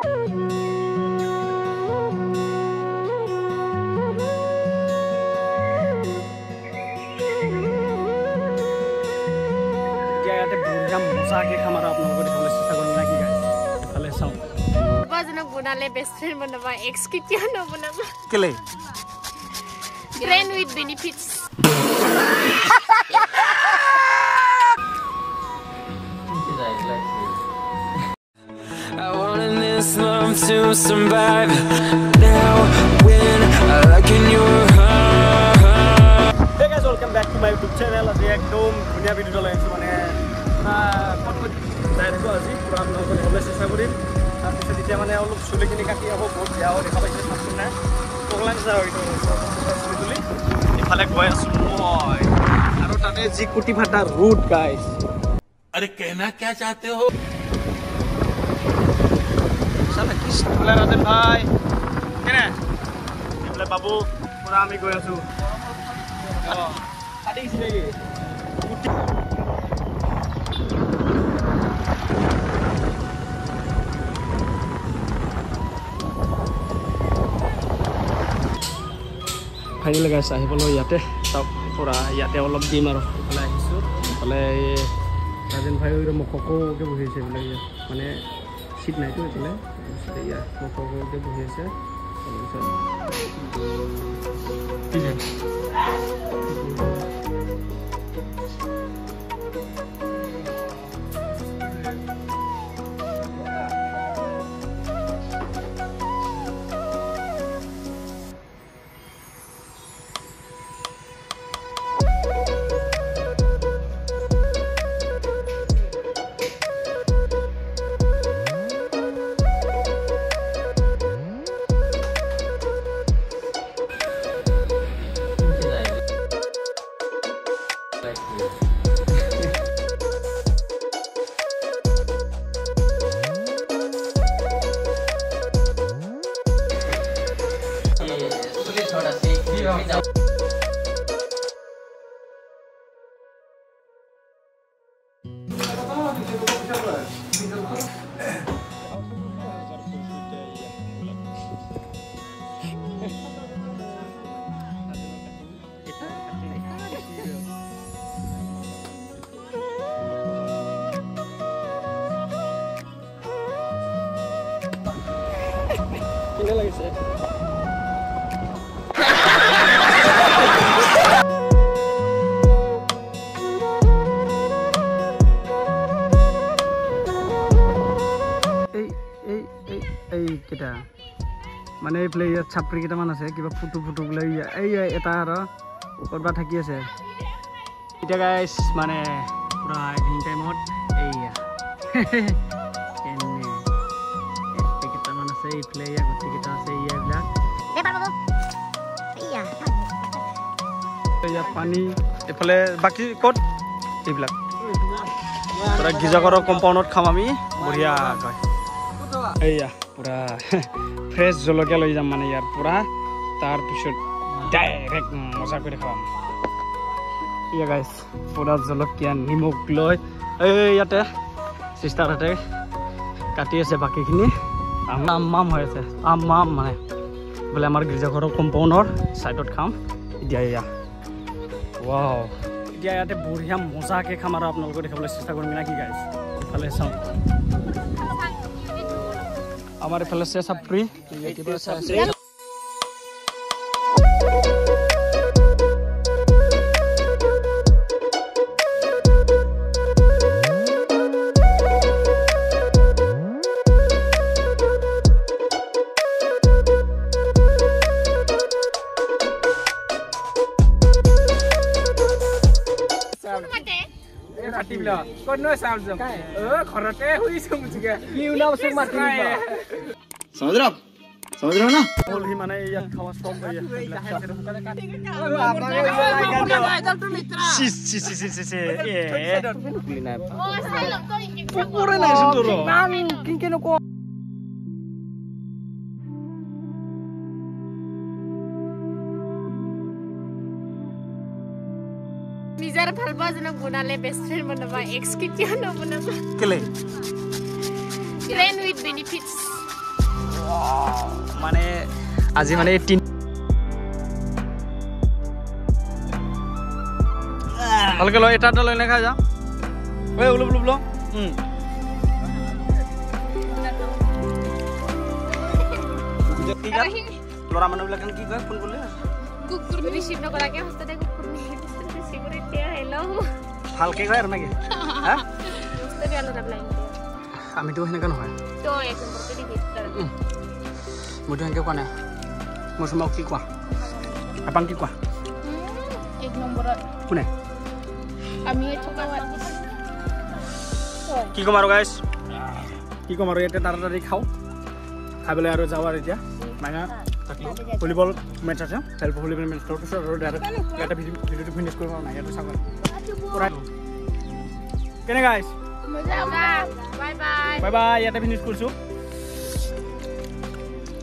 মজাকে খাম আৰু আপোনালোকৰ দেখাবলৈ চেষ্টা কৰিম নাকি গাইছ এফালে চাওঁ বাজনক বনালে বেষ্ট ফ্ৰেন্ড বনাবা এক্স কিতিয়া নবনাবা কেলে friend with benefits I wanted this love to survive now when I look in your heart. Hey guys, welcome back to my YouTube channel. আজি একদম ধুনীয়া ভিডিও লৈ আহিছোঁ মানে যাই থাকোঁ আজি পুৰা আপোনালোকক দেখাবলৈ চেষ্টা কৰিম তাৰপিছত এতিয়া মানে অলপ চুলিখিনি কাটি আহোঁ বহুত বেয়া হয় দেখা পাইছে চাওকচোন নাই পগলা নিচা হয় চুলি তুলি ইফালে গৈ আছোঁ মই আৰু তাতে যি কুটি ফাটা ৰুট গাইছ अरे कहना क्या चाहते हो साला किस बोला राजन भाई केने बोले बाबू पूरा আমি গৈ আছো কাটি গিছে নেকি ফাইনেল গাইছ আহিবলৈ ইয়াতে চাওক পুৰা ইয়াতে অলপ দিম আৰু ইফালে আহিছোঁ ইফালে ৰাজেন ভাইৰ মুখকোকে বহি আছে বোলে মানে সিট নাইতো এইফালে ইয়াৰ মুখকোকে বহি আছে ঠিক আছে কেনে লাগিছে কেটা মানে এইফালে ইয়াত চাপৰি কেইটামান আছে কিবা ফুটো ফুটো বোলে এই এটা আৰু ওপৰবা থাকি আছে এতিয়া গাইছ মানে পুৰা ইভিনিং টাইমত এইয়া কেইটামান আছে এইফালে ইয়া গোটেইকেইটা আছে ইয়াবিলাক ইয়াত পানী এইফালে বাকী ক'ত এইবিলাক পুৰা গিজাঘৰৰ কম্পাউণ্ডত খাম আমি বঢ়িয়াকৈ এইয়া পুৰা ফ্ৰেছ জলকীয়া লৈ যাম মানে ইয়াৰ পৰা তাৰপিছত ডাইৰেক্ট মজা কৰি খাম ইয়া গাইছ পুৰা জলকীয়া নিমখ লৈ ইয়াতে চিষ্টাৰহঁতে কাটি আছে বাকীখিনি আম হৈ আছে আম মানে বোলে আমাৰ গীৰ্জাঘৰৰ কম্পাউণ্ডৰ ছাইডত খাম এতিয়া এয়া ৱাও এতিয়া ইয়াতে বঢ়িয়া মজাকৈ খাম আৰু আপোনালোকক দেখাবলৈ চেষ্টা কৰিম নাকি গাইছ ইফালে চাওঁ আমাৰ ইফালে আছে চাপৰি কিবা আছে Kono samsung. Khorate hui samjga. Kiuna usuk mati. Samudra na? Olhi mane ya khawa stop gaya. Si. Kulina. Oh, silent to iki. Pura na sundoro. Nan kinkeno ko. Nijar phalba jana bonale best friend banaba ex kitia na banaba kele friend with benefits মানে আজি মানে এই ভালকে লয় এটা লৈ নাখা যা ঐ ওলো বোলো বোলো ল'ৰা মানুহবিলাক কি কয় ফোন কৰিলে কুকুৰ ৰিচিভ নকৰাকে হস্তাতে কুকুৰ ৰিচিভ কৰি দিয়া হেল্ল' ভালকে কয় আৰু নেকি হা হস্তাতে আলো না ব্লাইন্ড আমিতো সেনেকা নহয় তো এক নম্বৰতে দিবি মইতো সেনেকে কোৱা নাই মই তোমাক কি কোৱা আপাং কি কোৱা এক নম্বৰত কোনে আমি থকা কি ক'ম আৰু গাইছ কি ক'ম আৰু এতিয়া তাড়াতাড়ি খাওঁ খাই পেলাই আৰু যাওঁ আৰু এতিয়া মাইনা ভলীবল মেটচ আছে খেল ভলীবল মেটচ তাৰ পিছত আৰু ডাইৰেক্ট ভিডিঅ'টো ফিনিছ কৰিব আৰু নাই ইয়াতে চাব কেনে গাইছ বাই বাই বাই বাই ইয়াতে ফিনিছ কৰিছোঁ